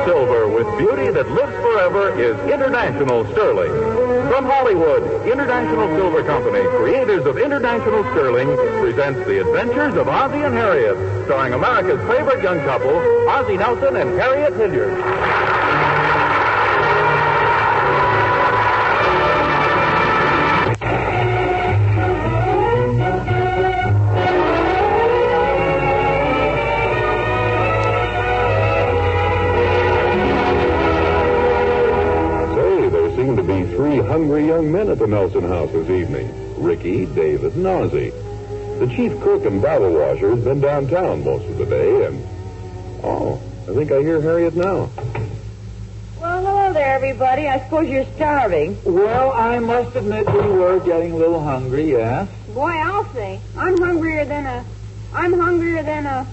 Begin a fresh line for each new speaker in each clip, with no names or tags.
silver with beauty that lives forever is International Sterling. From Hollywood, International Silver Company, creators of International Sterling, presents The Adventures of Ozzie and Harriet, starring America's favorite young couple, Ozzie Nelson and Harriet Hilliard.
Three hungry young men at the Nelson house this evening. Ricky, David, and Ozzie. The chief cook and bottle washer has been downtown most of the day, and... Oh, I think I hear Harriet now.
Well, hello there, everybody. I suppose you're starving.
Well, I must admit we were getting a little hungry, yes.
Boy, I'll say. I'm hungrier than a...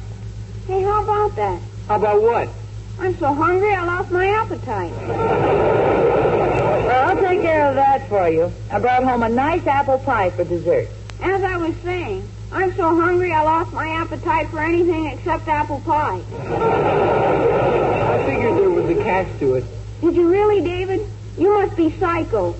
Hey, how about that?
How about what?
I'm so hungry I lost my appetite.
Well, I'll take care of that for you. I brought home a nice apple pie for dessert.
As I was saying, I'm so hungry I lost my appetite for anything except apple pie.
I figured there was a catch to it.
Did you really, David? You must be psycho.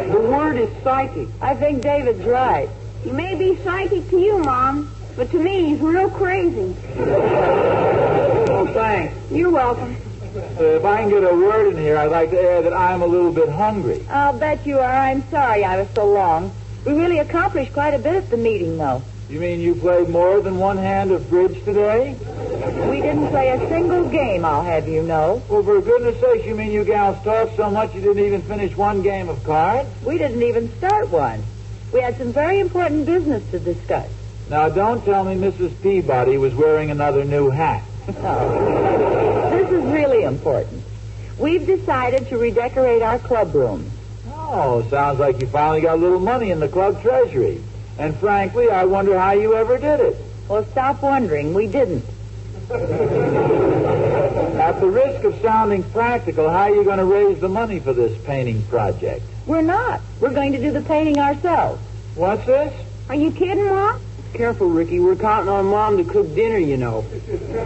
The word is psychic.
I think David's right.
He may be psychic to you, Mom, but to me he's real crazy.
Oh, thanks.
You're welcome.
If I can get a word in here, I'd like to add that I'm a little bit hungry.
I'll bet you are. I'm sorry I was so long. We really accomplished quite a bit at the meeting, though.
You mean you played more than one hand of bridge today?
We didn't play a single game, I'll have you know.
Well, for goodness sakes, you mean you gals talked so much you didn't even finish one game of cards?
We didn't even start one. We had some very important business to discuss.
Now, don't tell me Mrs. Peabody was wearing another new hat.
No. This is really important. We've decided to redecorate our club rooms.
Oh, sounds like you finally got a little money in the club treasury. And frankly, I wonder how you ever did it.
Well, stop wondering. We didn't.
At the risk of sounding practical, how are you going to raise the money for this painting project?
We're not. We're going to do the painting ourselves.
What's this?
Are you kidding, Mom?
Careful, Ricky. We're counting on Mom to cook dinner, you know.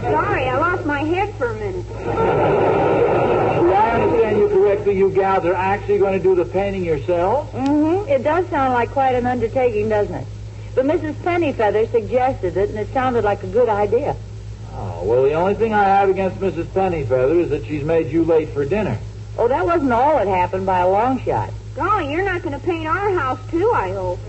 Sorry, I lost my head for a minute.
Do I understand you correctly? You gals are actually going to do the painting yourselves?
Mm-hmm. It does sound like quite an undertaking, doesn't it? But Mrs. Pennyfeather suggested it, and it sounded like a good idea.
Oh, well, the only thing I have against Mrs. Pennyfeather is that she's made you late for dinner.
Oh, that wasn't all that happened by a long shot.
Golly, you're not going to paint our house, too, I hope.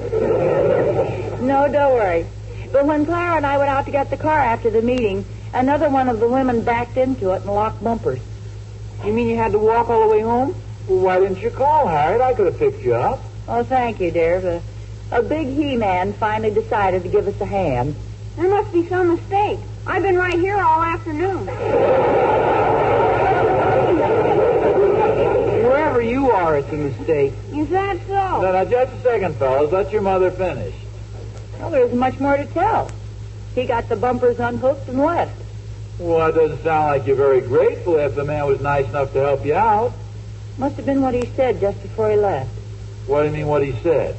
No, don't worry. But when Clara and I went out to get the car after the meeting, another one of the women backed into it and locked bumpers.
You mean you had to walk all the way home? Well, why didn't you call, Harriet? I could have picked you up.
Oh, thank you, dear. A big he-man finally decided to give us a hand.
There must be some mistake. I've been right here all afternoon.
Wherever you are, it's a mistake.
Is that so?
Now, just a second, fellas. Let your mother finish.
Well, there isn't much more to tell. He got the bumpers unhooked and left.
Well, it doesn't sound like you're very grateful if the man was nice enough to help you out.
Must have been what he said just before he left.
What do you mean, what he said?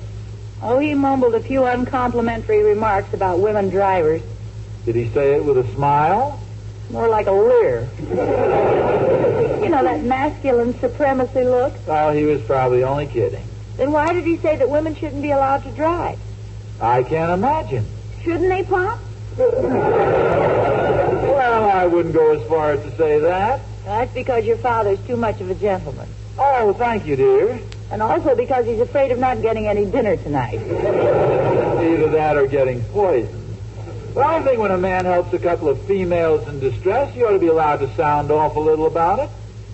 Oh, he mumbled a few uncomplimentary remarks about women drivers.
Did he say it with a smile?
More like a leer. You know, that masculine supremacy look?
Oh, he was probably only kidding.
Then why did he say that women shouldn't be allowed to drive?
I can't imagine.
Shouldn't they, Pop?
Well, I wouldn't go as far as to say that.
That's because your father's too much of a gentleman.
Oh, thank you, dear.
And also because he's afraid of not getting any dinner tonight.
Either that or getting poisoned. Well, I think when a man helps a couple of females in distress, he ought to be allowed to sound off a little about it.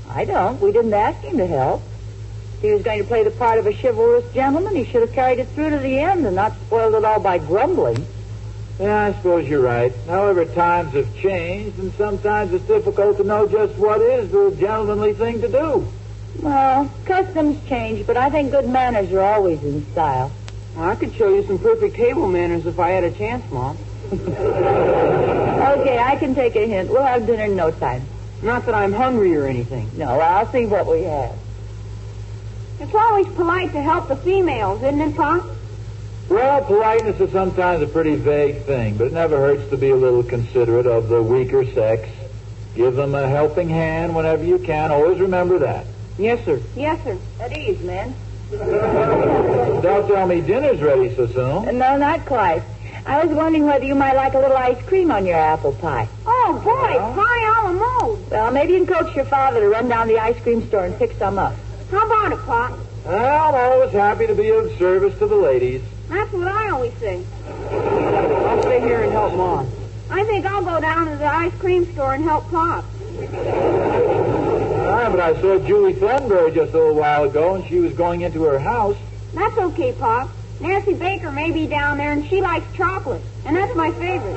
I don't. We didn't ask him to help. If he was going to play the part of a chivalrous gentleman, he should have carried it through to the end and not spoiled it all by grumbling.
Yeah, I suppose you're right. However, times have changed, and sometimes it's difficult to know just what is the gentlemanly thing to do.
Well, customs change, but I think good manners are always in style.
Well, I could show you some perfect table manners if I had a chance, Mom.
Okay, I can take a hint. We'll have dinner in no time.
Not that I'm hungry or anything.
No, I'll see what we have.
It's always polite to help the females, isn't it, Pop?
Well, politeness is sometimes a pretty vague thing, but it never hurts to be a little considerate of the weaker sex. Give them a helping hand whenever you can. Always remember that.
Yes, sir.
Yes, sir.
At ease, men.
Don't tell me dinner's ready so soon.
No, not quite. I was wondering whether you might like a little ice cream on your apple pie.
Oh, boy, pie a la mode.
Well, maybe you can coax your father to run down to the ice cream store and pick some up.
How about it, Pop?
Well, I'm always happy to be of service to the ladies.
That's what I always say.
I'll stay here and help Mom.
I think I'll go down to the ice cream store and help Pop.
But I saw Julie Thornberry just a little while ago, and she was going into her house.
That's okay, Pop. Nancy Baker may be down there, and she likes chocolate. And that's my favorite.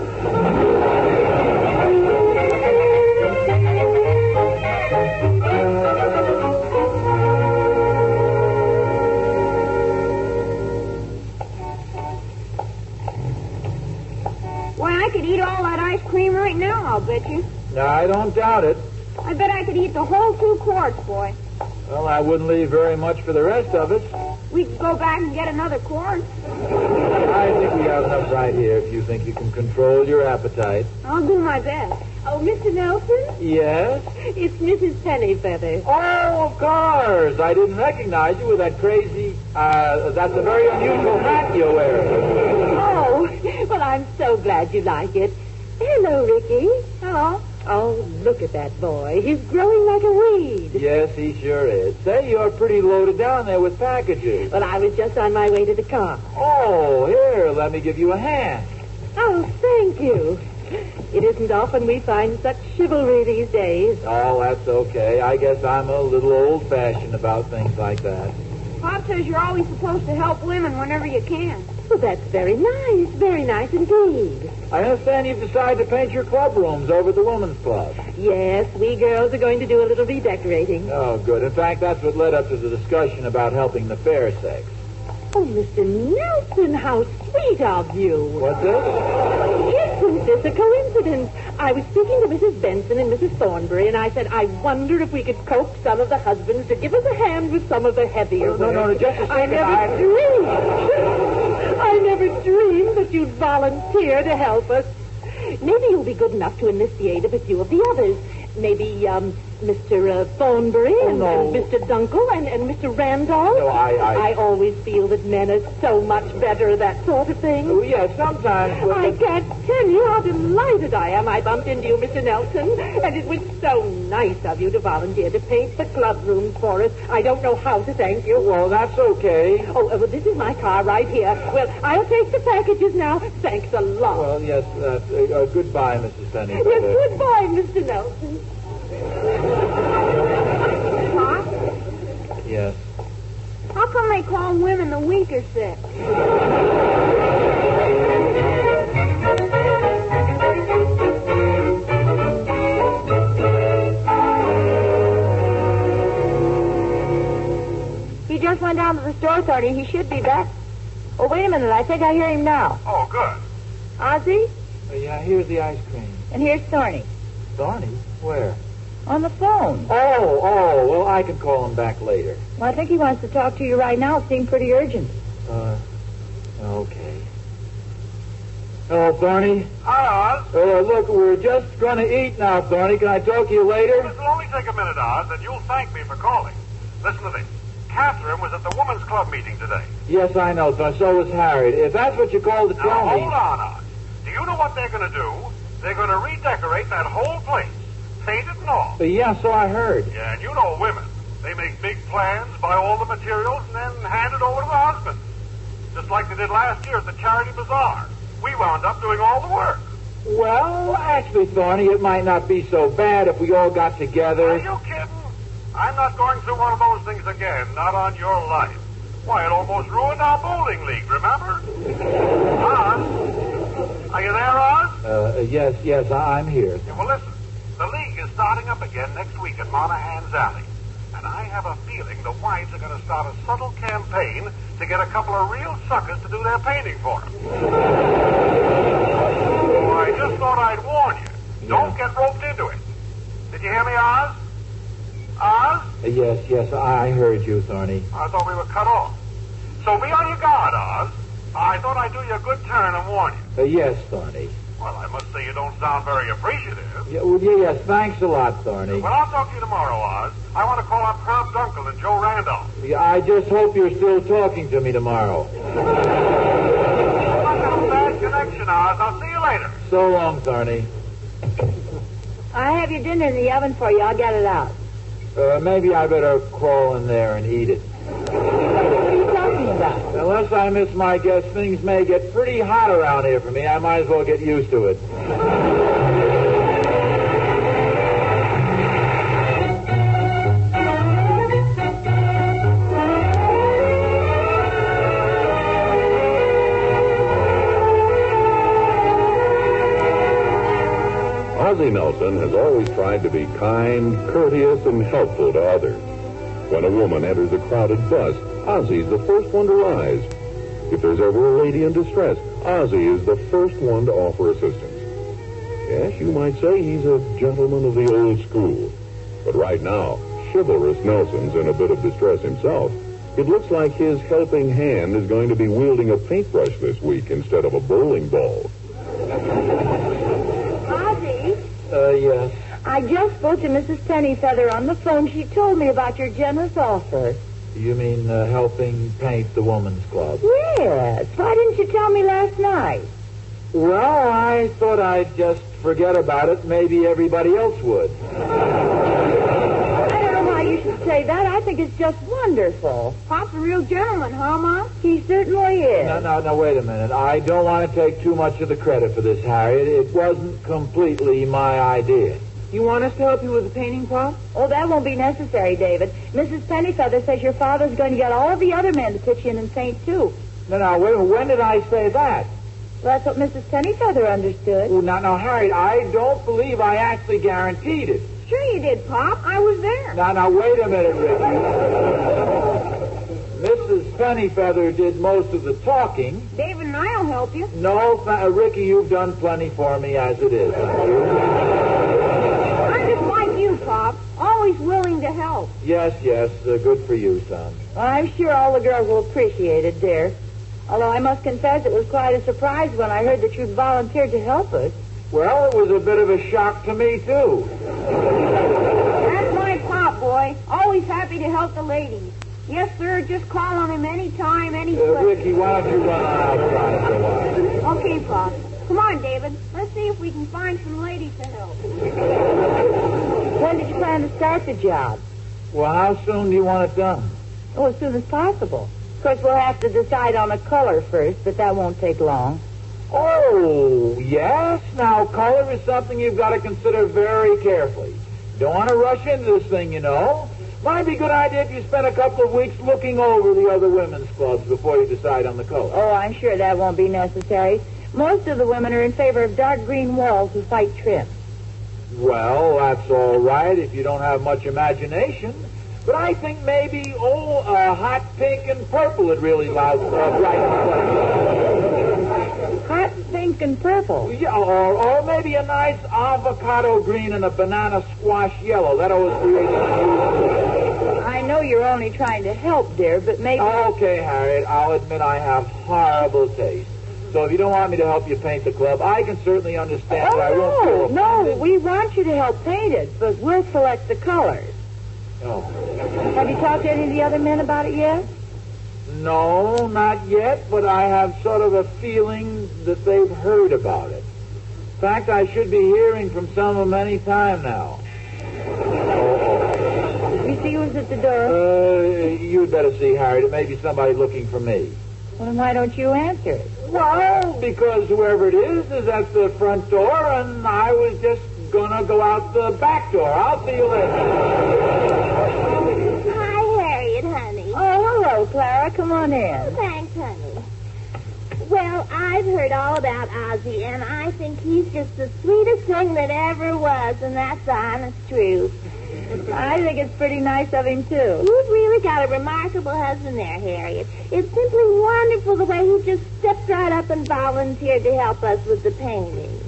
Why, I could eat all that ice cream right now, I'll bet you.
No, I don't doubt it.
I bet I could eat the whole 2 quarts, boy.
Well, I wouldn't leave very much for the rest of us.
We could go back and get another quart.
I think we have enough right here if you think you can control your appetite.
I'll do my best.
Oh, Mr. Nelson?
Yes?
It's Mrs. Pennyfeather.
Oh, of course. I didn't recognize you with that crazy, that's a very unusual hat you're wearing.
Oh, well, I'm so glad you like it. Hello, Ricky.
Hello.
Oh, look at that boy. He's growing like a weed.
Yes, he sure is. Say, you're pretty loaded down there with packages.
Well, I was just on my way to the car.
Oh, here, let me give you a hand.
Oh, thank you. It isn't often we find such chivalry these days.
Oh, that's okay. I guess I'm a little old-fashioned about things like that.
Pop says you're always supposed to help women whenever you can.
Well, that's very nice indeed.
I understand you've decided to paint your club rooms over at the Women's Club.
Yes, we girls are going to do a little redecorating.
Oh, good. In fact, that's what led up to the discussion about helping the fair sex.
Oh, Mr. Nelson, how sweet of you.
What's this?
Isn't this a coincidence? I was speaking to Mrs. Benson and Mrs. Thornberry, and I said, I wonder if we could coax some of the husbands to give us a hand with some of the heavier work.
No, just a second.
I never dreamed that you'd volunteer to help us. Maybe you'll be good enough to enlist the aid of a few of the others. Maybe, Mr. Thornberry and Mr. Dunkel and Mr. Randolph.
No,
I always feel that men are so much better at that sort of thing.
Oh, yes, sometimes.
I can't tell you how delighted I am I bumped into you, Mr. Nelson. And it was so nice of you to volunteer to paint the club rooms for us. I don't know how to thank you.
Well, that's okay.
Oh, well, this is my car right here. Well, I'll take the packages now. Thanks a lot.
Well, yes, goodbye, Mrs. Penny.
Yes, goodbye, Mr. Nelson.
Pop,
Yes.
how come they call women the weaker sex?
He just went down to the store, Thorny. He should be back. Oh, wait a minute. I think I hear him now.
Oh, good.
Ozzie?
Yeah, here's the ice cream.
And here's Thorny.
Thorny? Where?
On the phone.
Oh, well, I can call him back later.
Well, I think he wants to talk to you right now. It seemed pretty urgent.
Okay. Hello, Thorny.
Hi, Oz.
Look, we're just going to eat now, Thorny. Can I talk to you later?
It'll only take a minute, Oz, and you'll thank me for calling. Listen to this. Catherine was at the Women's Club meeting today.
Yes, I know, Thorny. So was Harriet. If that's what you called to
Now,
tell me...
hold on, Oz. Do you know what they're going to do? They're going to redecorate that whole place. Paint it and all.
Yeah, so I heard.
Yeah, and you know women. They make big plans, buy all the materials, and then hand it over to the husband. Just like they did last year at the Charity Bazaar. We wound up doing all the work.
Well, actually, Thorny, it might not be so bad if we all got together.
Are you kidding? I'm not going through one of those things again, not on your life. Why, it almost ruined our bowling league, remember? Oz? Are you there, Oz?
Yes, I'm here.
Yeah, well, listen. The league is starting up again next week at Monahan's Alley. And I have a feeling the wives are going to start a subtle campaign to get a couple of real suckers to do their painting for them. Oh, I just thought I'd warn you.
Yeah.
Don't get roped into it. Did you hear me, Oz? Oz?
Yes, I heard you, Thorny.
I thought we were cut off. So be on your guard, Oz.
I thought I'd do you a good turn and warn you.
Yes, Thorny.
Well, I must say you don't sound very appreciative.
Yes, thanks a lot, Thorny.
Well, I'll talk to you tomorrow, Oz. I want to call on Herb's uncle and Joe Randolph.
I just hope you're still talking to me tomorrow.
Well, that's a bad connection, Oz. I'll see you later.
So long, Thorny.
I have your dinner in the oven for you. I'll get it out.
Maybe I better crawl in there and eat it.
What are you talking about?
Unless I miss my guess, things may get pretty hot around here for me. I might as well get used to it.
Ozzie Nelson has always tried to be kind, courteous, and helpful to others. When a woman enters a crowded bus, Ozzie's the first one to rise. If there's ever a lady in distress, Ozzie is the first one to offer assistance. Yes, you might say he's a gentleman of the old school. But right now, chivalrous Nelson's in a bit of distress himself. It looks like his helping hand is going to be wielding a paintbrush this week instead of a bowling ball.
Ozzie?
Yes.
I just spoke to Mrs. Pennyfeather on the phone. She told me about your generous offer.
You mean helping paint the woman's club?
Yes. Why didn't you tell me last night?
Well, I thought I'd just forget about it. Maybe everybody else would.
I don't know why you should say that. I think it's just wonderful.
Pop's a real gentleman, huh, Ma?
He certainly is.
No, wait a minute. I don't want to take too much of the credit for this, Harriet. It wasn't completely my idea.
You want us to help you with the painting, Pop?
Oh, that won't be necessary, David. Mrs. Pennyfeather says your father's going to get all of the other men to pitch in and paint, too.
No, wait a minute. When did I say that?
Well, that's what Mrs. Pennyfeather understood.
Oh, now, Harriet, I don't believe I actually guaranteed it.
Sure you did, Pop. I was there.
Now, wait a minute, Ricky. Mrs. Pennyfeather did most of the talking.
David and I'll help you.
No, Ricky, you've done plenty for me as it is.
I'm just like you, Pop. Always willing to help.
Yes, good for you, son.
Well, I'm sure all the girls will appreciate it, dear. Although I must confess it was quite a surprise when I heard that you'd volunteered to help us.
Well, it was a bit of a shock to me, too.
That's my Pop, boy. Always happy to help the ladies. Yes, sir. Just call on him anytime, any place.
Ricky, why don't you run outside for a while?
Okay, Pop. Come on, David. Let's see if we can find some ladies to help.
When did you plan to start the job?
Well, how soon do you want it done?
Oh, as soon as possible. Of course, we'll have to decide on a color first, but that won't take long.
Oh, yes. Now, color is something you've got to consider very carefully. Don't want to rush into this thing, you know. Might be a good idea if you spend a couple of weeks looking over the other women's clubs before you decide on the color.
Oh, I'm sure that won't be necessary. Most of the women are in favor of dark green walls with white trim.
Well, that's all right if you don't have much imagination. But I think maybe, hot pink and purple would really brighten the place.
Hot pink and purple?
Yeah, or maybe a nice avocado green and a banana squash yellow. That always creates
I know you're only trying to help, dear, but maybe...
Okay, Harriet, I'll admit I have horrible taste. So if you don't want me to help you paint the club, I can certainly understand that I won't feel offended.
No, we want you to help paint it, but we'll select the colors.
Oh.
Have you talked to any of the other men about it yet?
No, not yet, but I have sort of a feeling that they've heard about it. In fact, I should be hearing from some of them any time now.
You see who's at the door?
You'd better see, Harriet. It may be somebody looking for me.
Well, then why don't you answer it?
Well, because whoever it is at the front door, and I was just gonna go out the back door. I'll see you later.
Hi, Harriet, honey.
Oh, hello, Clara. Come on in.
Thanks, honey. Well, I've heard all about Ozzie, and I think he's just the sweetest thing that ever was, and that's the honest truth.
I think it's pretty nice of him, too.
You've really got a remarkable husband there, Harriet. It's simply wonderful the way he just stepped right up and volunteered to help us with the painting.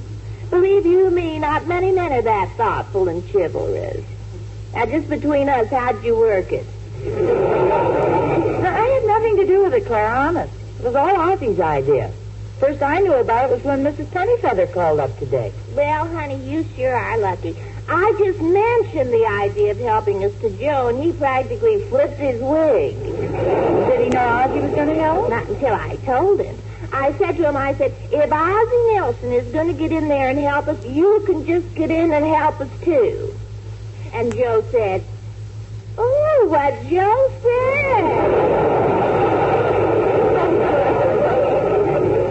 Believe you me, not many men are that thoughtful and chivalrous. Now, just between us, how'd you work it?
I had nothing to do with it, Clara, honest.
It was all Ozzie's idea. First I knew about it was when Mrs. Pennyfeather called up today.
Well, honey, you sure are lucky. I just mentioned the idea of helping us to Joe, and he practically flipped his wig.
Did he know Ozzie was going to help?
Not until I told him. I said to him, if Ozzie Nelson is going to get in there and help us, you can just get in and help us, too. And Joe said, oh, what Joe said.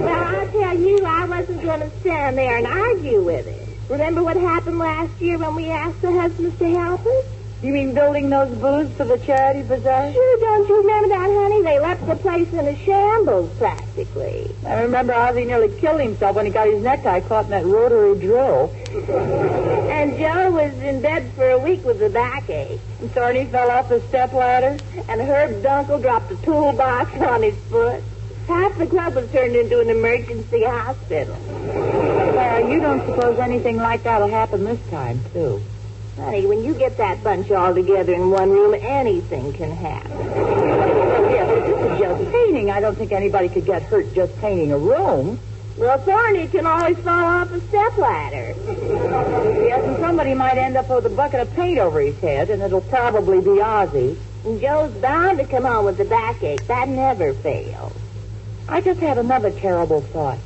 Well, I'll tell you, I wasn't going to stand there and argue with it. Remember what happened last year when we asked the husbands to help us?
You mean building those booths for the charity bazaar?
Sure, don't you remember that, honey? They left the place in a shambles, practically.
I remember Ozzie nearly killed himself when he got his necktie caught in that rotary drill.
And Joe was in bed for a week with a backache.
And Thorny fell off the stepladder.
And Herb Dunkel dropped a toolbox on his foot. Half the club was turned into an emergency hospital.
Well, you don't suppose anything like that'll happen this time, too?
Honey, when you get that bunch all together in one room, anything can happen.
Oh, yes, but this is just painting. I don't think anybody could get hurt just painting a room.
Well, Thorny can always fall off a stepladder.
Yes, and somebody might end up with a bucket of paint over his head, and it'll probably be Ozzie.
And Joe's bound to come home with a backache. That never fails.
I just had another terrible thought.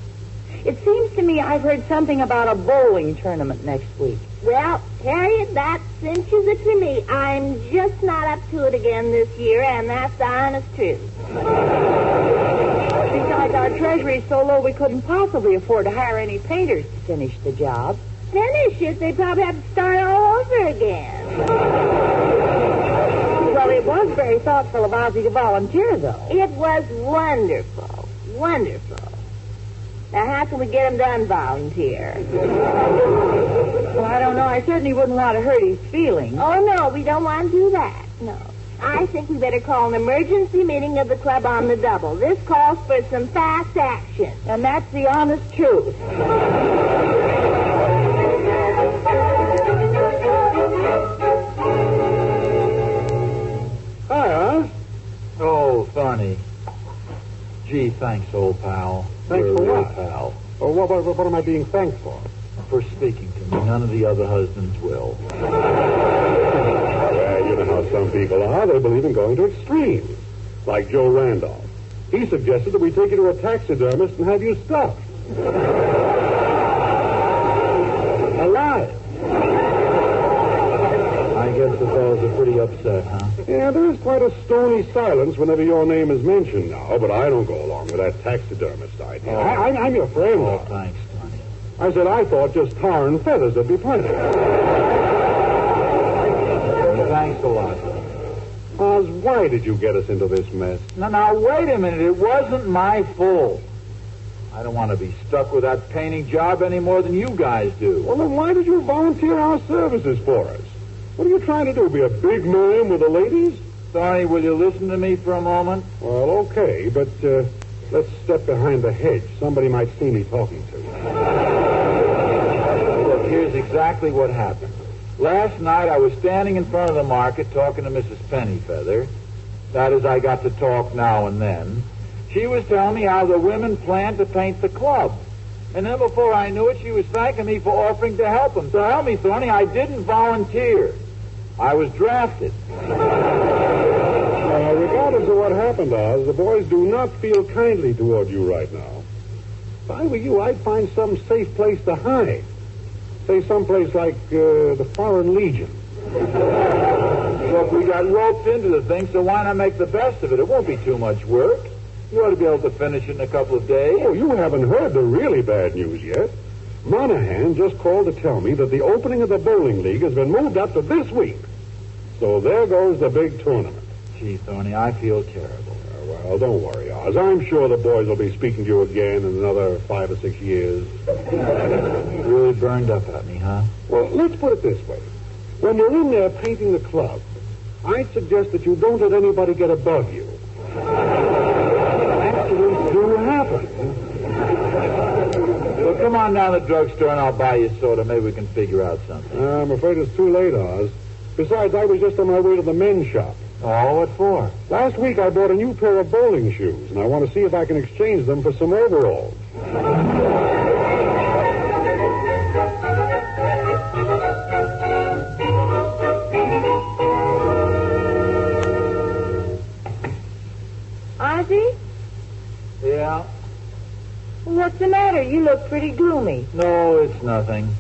It seems to me I've heard something about a bowling tournament next week.
Well, Harriet, that cinches it for me. I'm just not up to it again this year, and that's the honest truth.
Besides, our treasury's so low we couldn't possibly afford to hire any painters to finish the job.
Finish it? They probably have to start all over again.
Well, it was very thoughtful of Ozzie to volunteer, though.
It was wonderful. Wonderful. Now, how can we get him to unvolunteer?
Well, I don't know. I certainly wouldn't want to hurt his feelings.
Oh, no, we don't want to do that. No. I think we better call an emergency meeting of the club on the double. This calls for some fast action.
And that's the honest truth.
Hi, Oz. Oh, funny. Gee, thanks, old pal.
Thanks
You're
for
a real
what?
pal.
Oh, what am I being thanked for?
For speaking to me. None of the other husbands will.
Well, you know how some people are. They believe in going to extremes. Like Joe Randolph. He suggested that we take you to a taxidermist and have you stuffed. Alive.
I guess the fellows are pretty upset, huh?
Yeah, there is quite a stony silence whenever your name is mentioned now, but I don't go along with that taxidermist idea.
Oh.
I'm your friend.
Oh,
now.
thanks, Tony.
I said I thought just tar and feathers would be plenty.
Thanks a lot.
Oz, why did you get us into this mess?
Now, wait a minute. It wasn't my fault. I don't want to be stuck with that painting job any more than you guys do.
Well, then why did you volunteer our services for us? What are you trying to do, be a big man with the ladies?
Tony, will you listen to me for a moment?
Well, okay, but let's step behind the hedge. Somebody might see me talking to you.
Look, here's exactly what happened. Last night I was standing in front of the market talking to Mrs. Pennyfeather. That is, I got to talk now and then. She was telling me how the women planned to paint the club. And then before I knew it, she was thanking me for offering to help them. So help me, Thorny, I didn't volunteer. I was drafted.
Regardless of what happened, Oz, the boys do not feel kindly toward you right now. If I were you, I'd find some safe place to hide. Say someplace like the Foreign Legion.
Look, we got roped into the thing, so why not make the best of it? It won't be too much work. You ought to be able to finish it in a couple of days.
Oh, you haven't heard the really bad news yet. Monahan just called to tell me that the opening of the bowling league has been moved up to this week. So there goes the big tournament.
Gee, Thorny, I feel terrible.
Well, don't worry, Oz. I'm sure the boys will be speaking to you again in another 5 or 6 years.
Really burned up at me, huh?
Well, let's put it this way. When you're in there painting the club, I'd suggest that you don't let anybody get above you. Accidents do happen.
Well, come on down to the drugstore and I'll buy you soda. Maybe we can figure out something.
I'm afraid it's too late, Oz. Besides, I was just on my way to the men's shop.
Oh, what for?
Last week I bought a new pair of bowling shoes, and I want to see if I can exchange them for some overalls.
Ozzie?
Yeah?
What's the matter? You look pretty gloomy.
No, it's nothing.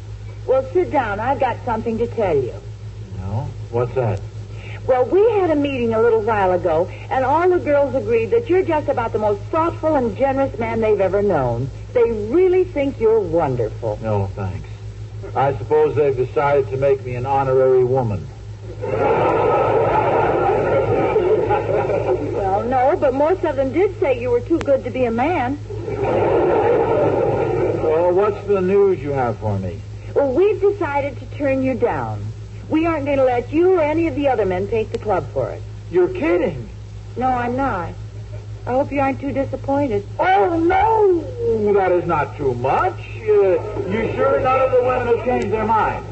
Well, sit down. I've got something to tell you.
No? What's that?
Well, we had a meeting a little while ago, and all the girls agreed that you're just about the most thoughtful and generous man they've ever known. They really think you're wonderful.
No, thanks. I suppose they've decided to make me an honorary woman.
Well, no, but most of them did say you were too good to be a man.
Well, what's the news you have for me?
Well, we've decided to turn you down. We aren't going to let you or any of the other men take the club for us.
You're kidding.
No, I'm not. I hope you aren't too disappointed.
Oh, no! That is not too much. You sure none of the women have changed their mind?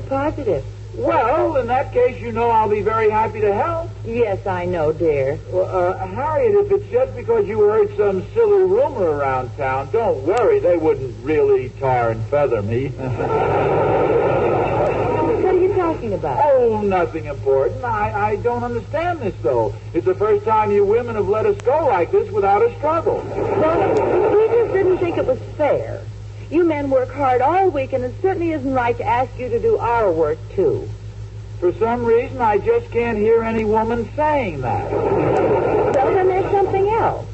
Positive.
Well, in that case, you know I'll be very happy to help.
Yes, I know, dear.
Harriet, if it's just because you heard some silly rumor around town, don't worry. They wouldn't really tar and feather me.
What are you talking about?
Oh, nothing important. I don't understand this, though. It's the first time you women have let us go like this without a struggle.
Well, we just didn't think it was fair. You men work hard all week, and it certainly isn't right to ask you to do our work, too.
For some reason, I just can't hear any woman saying that.
Well, then there's something else.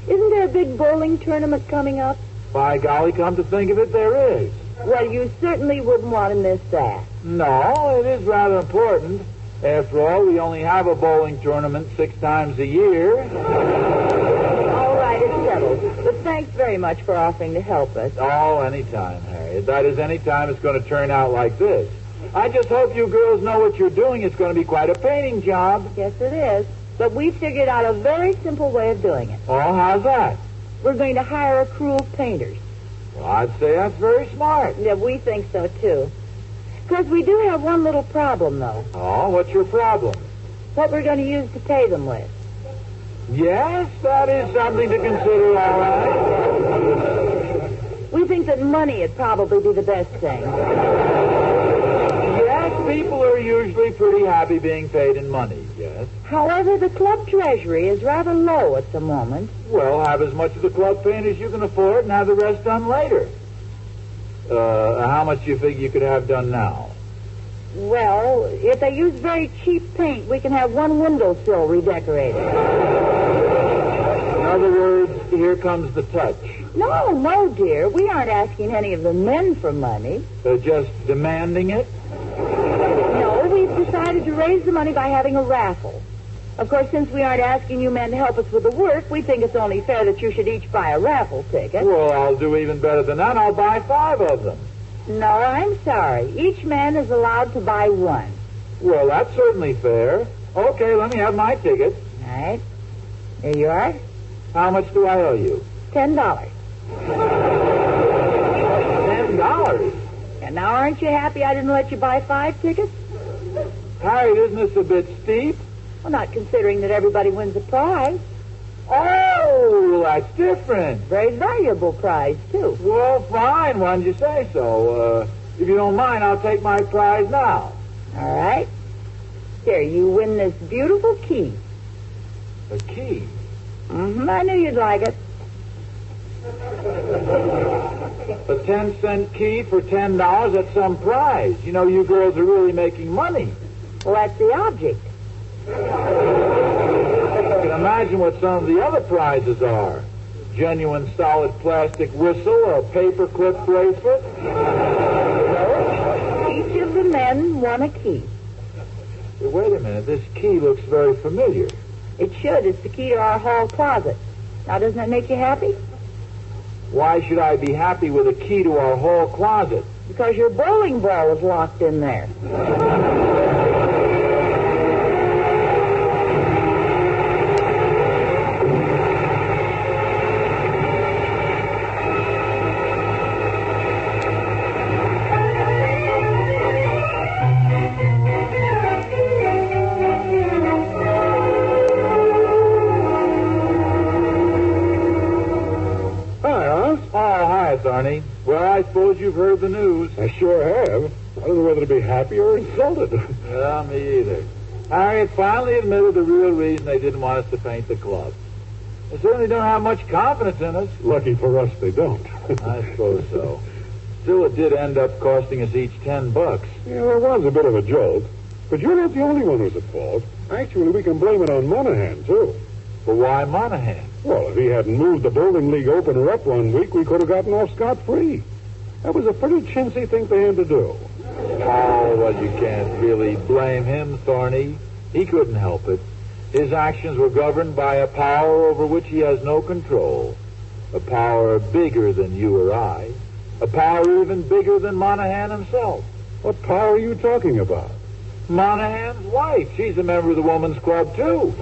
Isn't there a big bowling tournament coming up?
By golly, come to think of it, there is.
Well, you certainly wouldn't want to miss that.
No, it is rather important. After all, we only have a bowling tournament 6 times a year.
All right, it's settled. But thanks very much for offering to help us.
Oh, anytime, Harriet. That is, anytime it's going to turn out like this. I just hope you girls know what you're doing. It's going to be quite a painting job.
Yes, it is. But we figured out a very simple way of doing it.
Oh, how's that?
We're going to hire a crew of painters.
Well, I'd say that's very smart.
Yeah, we think so, too. Because we do have one little problem, though.
Oh, what's your problem?
What we're going to use to pay them with.
Yes, that is something to consider, all right.
We think that money would probably be the best thing.
Yes, people are usually pretty happy being paid in money, yes.
However, the club treasury is rather low at the moment.
Well, have as much of the club paint as you can afford and have the rest done later. How much do you think you could have done now?
Well, if they use very cheap paint, we can have one windowsill redecorated.
In other words, here comes the touch.
No, dear. We aren't asking any of the men for money.
Just demanding it?
No, we've decided to raise the money by having a raffle. Of course, since we aren't asking you men to help us with the work, we think it's only fair that you should each buy a raffle ticket.
Well, I'll do even better than that. I'll buy 5 of them.
No, I'm sorry. Each man is allowed to buy one.
Well, that's certainly fair. Okay, let me have my ticket.
All right. Here you are.
How much do I owe you?
$10.
$10?
And now aren't you happy I didn't let you buy 5 tickets?
Harriet, isn't this a bit steep?
Well, not considering that everybody wins a prize.
Oh, that's different.
Very valuable prize, too.
Well, fine. Why didn't you say so? If you don't mind, I'll take my prize now.
All right. Here, you win this beautiful key.
A key?
Mm-hmm. I knew you'd like it.
A 10-cent key for $10, that's some prize. You know, you girls are really making money.
Well, that's the object.
I can imagine what some of the other prizes are. Genuine solid plastic whistle, a paperclip bracelet.
Each of the men won a key.
Hey, wait a minute. This key looks very familiar.
It should. It's the key to our hall closet. Now, doesn't that make you happy?
Why should I be happy with a key to our hall closet?
Because your bowling ball is locked in there.
Thorny. Well, I suppose you've heard the news.
I sure have. I don't know whether to be happy or insulted.
Yeah, me either. Harriet finally admitted the real reason they didn't want us to paint the club. They certainly don't have much confidence in us.
Lucky for us, they don't.
I suppose so. Still, it did end up costing us each $10.
Yeah, it was a bit of a jolt. But you're not the only one who's at fault. Actually, we can blame it on Monahan, too.
But why Monahan?
Well, if he hadn't moved the bowling league opener up one week, we could have gotten off scot-free. That was a pretty chintzy thing for him to do.
Oh, well, you can't really blame him, Thorny. He couldn't help it. His actions were governed by a power over which he has no control. A power bigger than you or I. A power even bigger than Monahan himself.
What power are you talking about?
Monahan's wife. She's a member of the woman's club, too.